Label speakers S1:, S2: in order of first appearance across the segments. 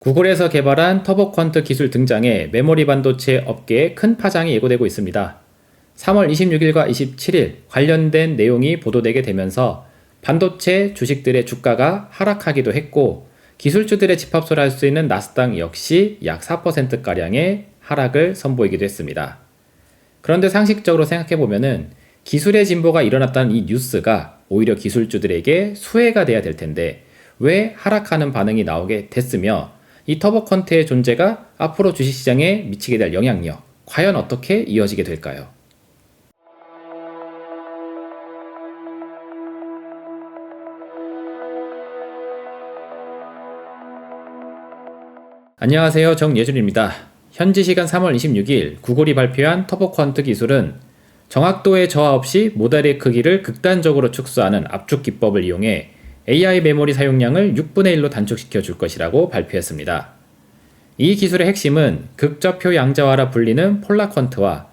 S1: 구글에서 개발한 터보 퀀트 기술 등장에 메모리 반도체 업계에 큰 파장이 예고되고 있습니다. 3월 26일과 27일 관련된 내용이 보도되게 되면서 반도체 주식들의 주가가 하락하기도 했고, 기술주들의 집합소를 할 수 있는 나스닥 역시 약 4%가량의 하락을 선보이기도 했습니다. 그런데 상식적으로 생각해보면은 기술의 진보가 일어났다는 이 뉴스가 오히려 기술주들에게 수혜가 돼야 될 텐데 왜 하락하는 반응이 나오게 됐으며, 이 터보 퀀트의 존재가 앞으로 주식시장에 미치게 될 영향력, 과연 어떻게 이어지게 될까요? 안녕하세요, 정예준입니다. 현지 시간 3월 26일 구글이 발표한 터보 퀀트 기술은 정확도의 저하 없이 모델의 크기를 극단적으로 축소하는 압축 기법을 이용해 AI 메모리 사용량을 6분의 1로 단축시켜 줄 것이라고 발표했습니다. 이 기술의 핵심은 극저표 양자화라 불리는 폴라 퀀트와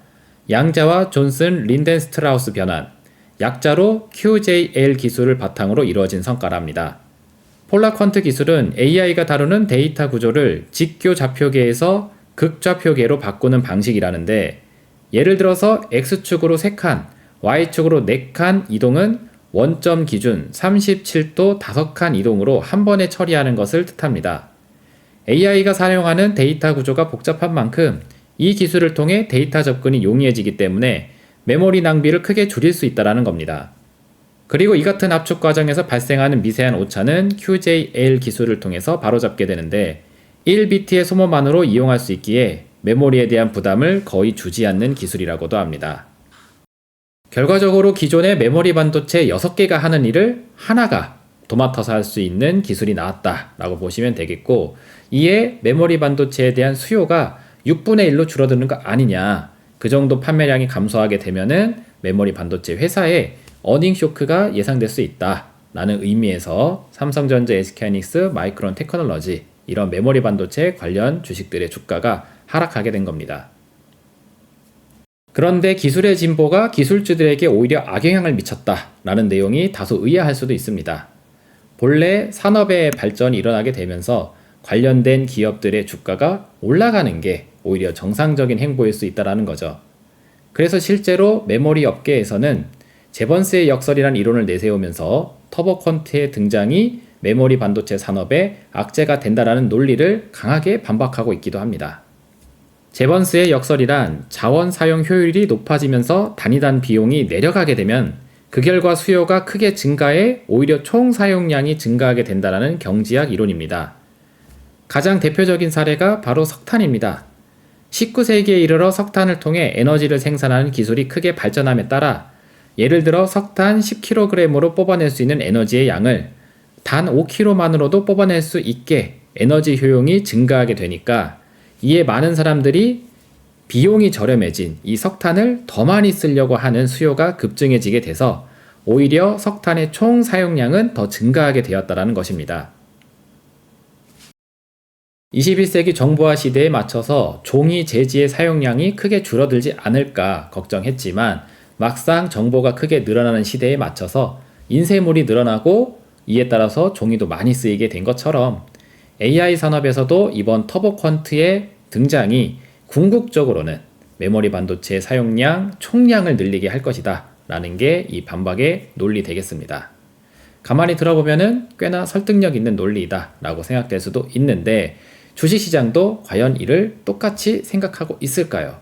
S1: 양자화 존슨 린덴스트라우스 변환, 약자로 QJL 기술을 바탕으로 이루어진 성과랍니다. 폴라 퀀트 기술은 AI가 다루는 데이터 구조를 직교 좌표계에서 극좌표계로 바꾸는 방식이라는데, 예를 들어서 X축으로 3칸, Y축으로 4칸 이동은 원점 기준 37도 5칸 이동으로 한 번에 처리하는 것을 뜻합니다. AI가 사용하는 데이터 구조가 복잡한 만큼 이 기술을 통해 데이터 접근이 용이해지기 때문에 메모리 낭비를 크게 줄일 수 있다는 겁니다. 그리고 이 같은 압축 과정에서 발생하는 미세한 오차는 QJL 기술을 통해서 바로잡게 되는데, 1비트의 소모만으로 이용할 수 있기에 메모리에 대한 부담을 거의 주지 않는 기술이라고도 합니다. 결과적으로 기존의 메모리 반도체 6개가 하는 일을 하나가 도맡아서 할 수 있는 기술이 나왔다라고 보시면 되겠고, 이에 메모리 반도체에 대한 수요가 6분의 1로 줄어드는 거 아니냐, 그 정도 판매량이 감소하게 되면은 메모리 반도체 회사에 어닝 쇼크가 예상될 수 있다 라는 의미에서 삼성전자, SK하이닉스, 마이크론 테크놀로지, 이런 메모리 반도체 관련 주식들의 주가가 하락하게 된 겁니다. 그런데 기술의 진보가 기술주들에게 오히려 악영향을 미쳤다라는 내용이 다소 의아할 수도 있습니다. 본래 산업의 발전이 일어나게 되면서 관련된 기업들의 주가가 올라가는 게 오히려 정상적인 행보일 수 있다는 거죠. 그래서 실제로 메모리 업계에서는 제번스의 역설이라는 이론을 내세우면서 터보 퀀트의 등장이 메모리 반도체 산업에 악재가 된다라는 논리를 강하게 반박하고 있기도 합니다. 제번스의 역설이란 자원 사용 효율이 높아지면서 단위당 비용이 내려가게 되면 그 결과 수요가 크게 증가해 오히려 총 사용량이 증가하게 된다는 경제학 이론입니다. 가장 대표적인 사례가 바로 석탄입니다. 19세기에 이르러 석탄을 통해 에너지를 생산하는 기술이 크게 발전함에 따라, 예를 들어 석탄 10kg으로 뽑아낼 수 있는 에너지의 양을 단 5kg만으로도 뽑아낼 수 있게 에너지 효용이 증가하게 되니까, 이에 많은 사람들이 비용이 저렴해진 이 석탄을 더 많이 쓰려고 하는 수요가 급증해지게 돼서 오히려 석탄의 총 사용량은 더 증가하게 되었다는 것입니다. 21세기 정보화 시대에 맞춰서 종이 재지의 사용량이 크게 줄어들지 않을까 걱정했지만, 막상 정보가 크게 늘어나는 시대에 맞춰서 인쇄물이 늘어나고 이에 따라서 종이도 많이 쓰이게 된 것처럼 AI 산업에서도 이번 터보 퀀트의 등장이 궁극적으로는 메모리 반도체의 사용량 총량을 늘리게 할 것이다 라는 게 이 반박의 논리 되겠습니다. 가만히 들어보면은 꽤나 설득력 있는 논리이다 라고 생각될 수도 있는데, 주식시장도 과연 이를 똑같이 생각하고 있을까요?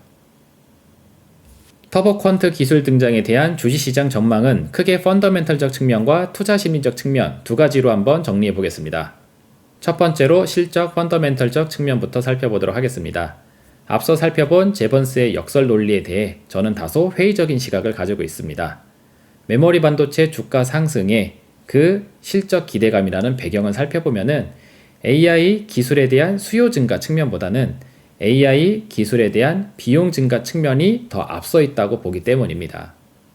S1: 터보 퀀트 기술 등장에 대한 주식시장 전망은 크게 펀더멘털적 측면과 투자 심리적 측면 두 가지로 한번 정리해 보겠습니다. 첫 번째로 실적 펀더멘털적 측면부터 살펴보도록 하겠습니다. 앞서 살펴본 제번스의 역설 논리에 대해 저는 다소 회의적인 시각을 가지고 있습니다. 메모리 반도체 주가 상승에 그 실적 기대감이라는 배경을 살펴보면은 AI 기술에 대한 수요 증가 측면보다는 AI 기술에 대한 비용 증가 측면이 더 앞서 있다고 보기 때문입니다.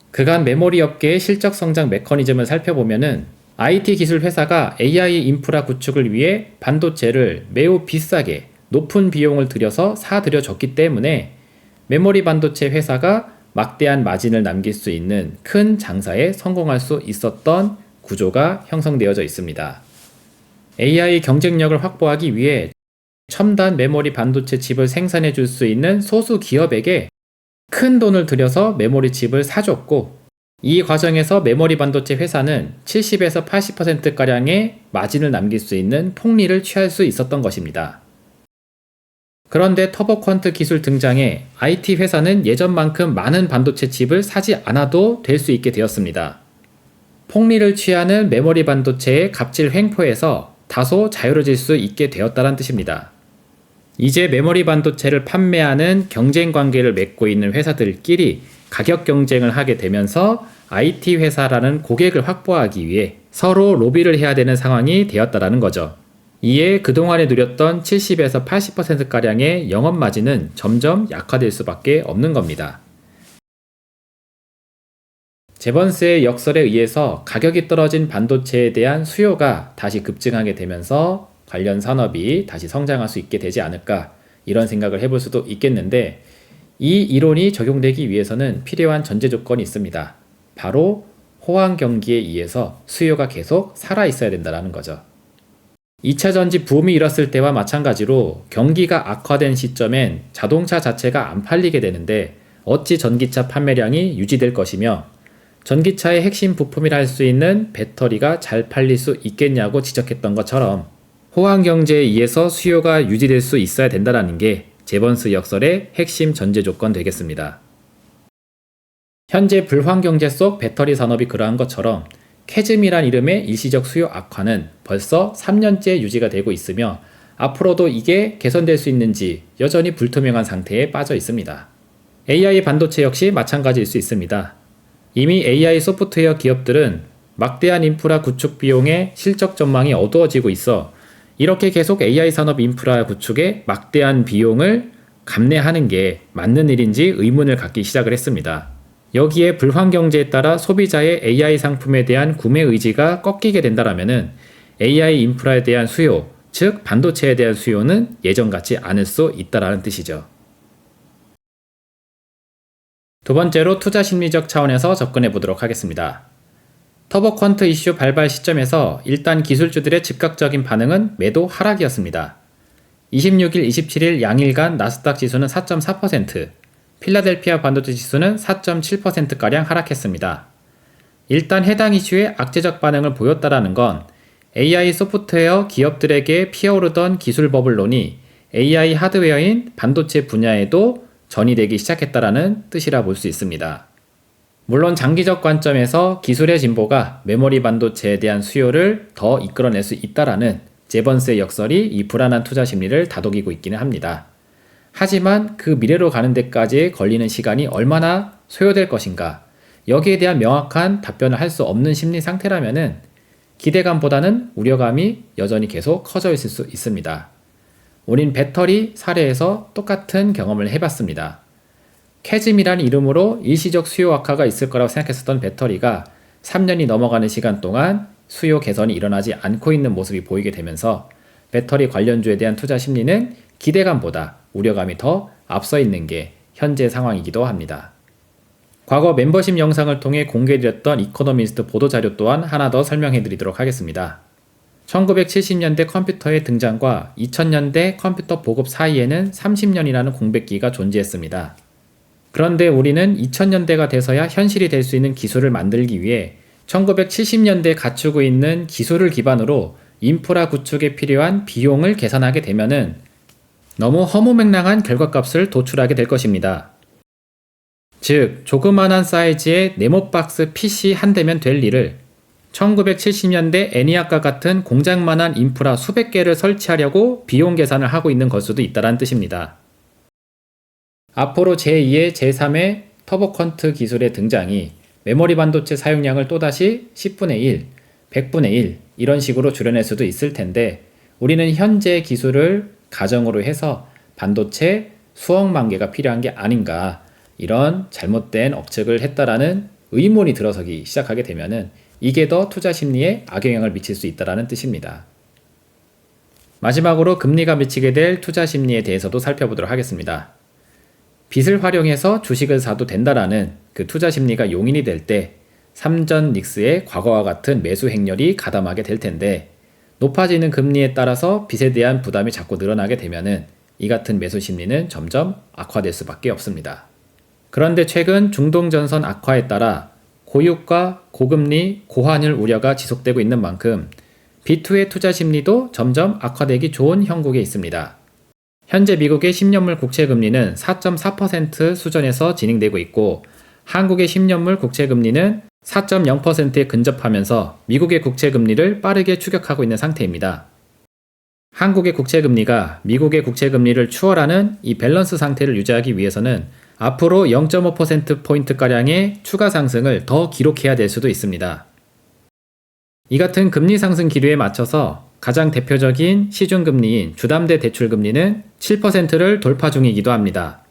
S1: 그간 메모리 업계의 실적 성장 메커니즘을 살펴보면은 IT 기술 회사가 AI 인프라 구축을 위해 반도체를 매우 비싸게 높은 비용을 들여서 사들여줬기 때문에 메모리 반도체 회사가 막대한 마진을 남길 수 있는 큰 장사에 성공할 수 있었던 구조가 형성되어져 있습니다. AI 경쟁력을 확보하기 위해 첨단 메모리 반도체 칩을 생산해 줄 수 있는 소수 기업에게 큰 돈을 들여서 메모리 칩을 사줬고, 이 과정에서 메모리 반도체 회사는 70에서 80%가량의 마진을 남길 수 있는 폭리를 취할 수 있었던 것입니다. 그런데 터보퀀트 기술 등장에 IT 회사는 예전만큼 많은 반도체 칩을 사지 않아도 될 수 있게 되었습니다. 폭리를 취하는 메모리 반도체의 갑질 횡포에서 다소 자유로워질 수 있게 되었다는 뜻입니다. 이제 메모리 반도체를 판매하는 경쟁 관계를 맺고 있는 회사들끼리 가격 경쟁을 하게 되면서 IT 회사라는 고객을 확보하기 위해 서로 로비를 해야 되는 상황이 되었다는 거죠. 이에 그동안에 누렸던 70에서 80%가량의 영업 마진은 점점 약화될 수밖에 없는 겁니다. 제번스의 역설에 의해서 가격이 떨어진 반도체에 대한 수요가 다시 급증하게 되면서 관련 산업이 다시 성장할 수 있게 되지 않을까, 이런 생각을 해볼 수도 있겠는데, 이 이론이 적용되기 위해서는 필요한 전제 조건이 있습니다. 바로 호황 경기에 의해서 수요가 계속 살아있어야 된다는 거죠. 2차 전지 붐이 일었을 때와 마찬가지로 경기가 악화된 시점엔 자동차 자체가 안 팔리게 되는데 어찌 전기차 판매량이 유지될 것이며, 전기차의 핵심 부품이라 할 수 있는 배터리가 잘 팔릴 수 있겠냐고 지적했던 것처럼 호황 경제에 의해서 수요가 유지될 수 있어야 된다는 게 제번스 역설의 핵심 전제 조건 되겠습니다. 현재 불황 경제 속 배터리 산업이 그러한 것처럼 캐즘이란 이름의 일시적 수요 악화는 벌써 3년째 유지가 되고 있으며 앞으로도 이게 개선될 수 있는지 여전히 불투명한 상태에 빠져 있습니다. AI 반도체 역시 마찬가지일 수 있습니다. 이미 AI 소프트웨어 기업들은 막대한 인프라 구축 비용의 실적 전망이 어두워지고 있어 이렇게 계속 AI 산업 인프라 구축에 막대한 비용을 감내하는 게 맞는 일인지 의문을 갖기 시작을 했습니다. 여기에 불황 경제에 따라 소비자의 AI 상품에 대한 구매 의지가 꺾이게 된다면은 AI 인프라에 대한 수요, 즉 반도체에 대한 수요는 예전 같지 않을 수 있다라는 뜻이죠. 두 번째로 투자 심리적 차원에서 접근해 보도록 하겠습니다. 터보퀀트 이슈 발발 시점에서 일단 기술주들의 즉각적인 반응은 매도 하락이었습니다. 26일, 27일 양일간 나스닥 지수는 4.4%, 필라델피아 반도체 지수는 4.7%가량 하락했습니다. 일단 해당 이슈에 악재적 반응을 보였다라는 건 AI 소프트웨어 기업들에게 피어오르던 기술 버블론이 AI 하드웨어인 반도체 분야에도 전이되기 시작했다라는 뜻이라 볼 수 있습니다. 물론 장기적 관점에서 기술의 진보가 메모리 반도체에 대한 수요를 더 이끌어낼 수 있다라는 제번스의 역설이 이 불안한 투자 심리를 다독이고 있기는 합니다. 하지만 그 미래로 가는 데까지 걸리는 시간이 얼마나 소요될 것인가, 여기에 대한 명확한 답변을 할 수 없는 심리 상태라면은 기대감보다는 우려감이 여전히 계속 커져 있을 수 있습니다. 우린 배터리 사례에서 똑같은 경험을 해봤습니다. 캐즘이라는 이름으로 일시적 수요 악화가 있을 거라고 생각했었던 배터리가 3년이 넘어가는 시간 동안 수요 개선이 일어나지 않고 있는 모습이 보이게 되면서 배터리 관련주에 대한 투자 심리는 기대감보다 우려감이 더 앞서 있는 게 현재 상황이기도 합니다. 과거 멤버십 영상을 통해 공개드렸던 이코노미스트 보도자료 또한 하나 더 설명해 드리도록 하겠습니다. 1970년대 컴퓨터의 등장과 2000년대 컴퓨터 보급 사이에는 30년이라는 공백기가 존재했습니다. 그런데 우리는 2000년대가 돼서야 현실이 될 수 있는 기술을 만들기 위해 1970년대에 갖추고 있는 기술을 기반으로 인프라 구축에 필요한 비용을 계산하게 되면은 너무 허무맹랑한 결과값을 도출하게 될 것입니다. 즉, 조그만한 사이즈의 네모박스 PC 한 대면 될 일을 1970년대 애니악과 같은 공장만한 인프라 수백 개를 설치하려고 비용 계산을 하고 있는 걸 수도 있다는 뜻입니다. 앞으로 제2의 제3의 터보퀀트 기술의 등장이 메모리 반도체 사용량을 또다시 10분의 1, 100분의 1 이런 식으로 줄여낼 수도 있을 텐데 우리는 현재 기술을 가정으로 해서 반도체 수억만 개가 필요한 게 아닌가, 이런 잘못된 억측을 했다라는 의문이 들어서기 시작하게 되면은 이게 더 투자 심리에 악영향을 미칠 수 있다는 뜻입니다. 마지막으로 금리가 미치게 될 투자 심리에 대해서도 살펴보도록 하겠습니다. 빚을 활용해서 주식을 사도 된다라는 그 투자 심리가 용인이 될 때 삼전 닉스의 과거와 같은 매수 행렬이 가담하게 될 텐데 높아지는 금리에 따라서 빚에 대한 부담이 자꾸 늘어나게 되면은 이 같은 매수 심리는 점점 악화될 수밖에 없습니다. 그런데 최근 중동전선 악화에 따라 고유가, 고금리, 고환율 우려가 지속되고 있는 만큼 B2의 투자 심리도 점점 악화되기 좋은 형국에 있습니다. 현재 미국의 10년물 국채금리는 4.4% 수준에서 진행되고 있고 한국의 10년물 국채금리는 4.0%에 근접하면서 미국의 국채금리를 빠르게 추격하고 있는 상태입니다. 한국의 국채금리가 미국의 국채금리를 추월하는 이 밸런스 상태를 유지하기 위해서는 앞으로 0.5%포인트가량의 추가 상승을 더 기록해야 될 수도 있습니다. 이 같은 금리 상승 기류에 맞춰서 가장 대표적인 시중금리인 주담대 대출금리는 7%를 돌파 중이기도 합니다.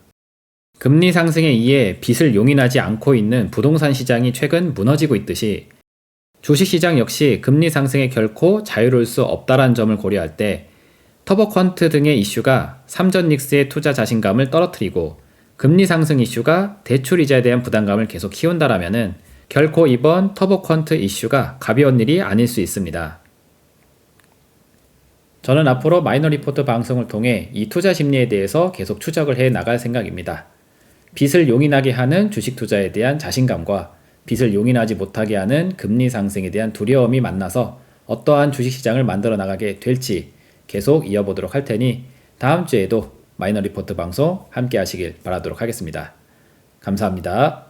S1: 금리 상승에 의해 빚을 용인하지 않고 있는 부동산 시장이 최근 무너지고 있듯이 주식시장 역시 금리 상승에 결코 자유로울 수 없다는 점을 고려할 때 터보퀀트 등의 이슈가 삼전 닉스의 투자 자신감을 떨어뜨리고 금리 상승 이슈가 대출 이자에 대한 부담감을 계속 키운다라면은 결코 이번 터보퀀트 이슈가 가벼운 일이 아닐 수 있습니다. 저는 앞으로 마이너 리포트 방송을 통해 이 투자 심리에 대해서 계속 추적을 해 나갈 생각입니다. 빚을 용인하게 하는 주식 투자에 대한 자신감과 빚을 용인하지 못하게 하는 금리 상승에 대한 두려움이 만나서 어떠한 주식시장을 만들어 나가게 될지 계속 이어보도록 할 테니 다음 주에도 마이너 리포트 방송 함께 하시길 바라도록 하겠습니다. 감사합니다.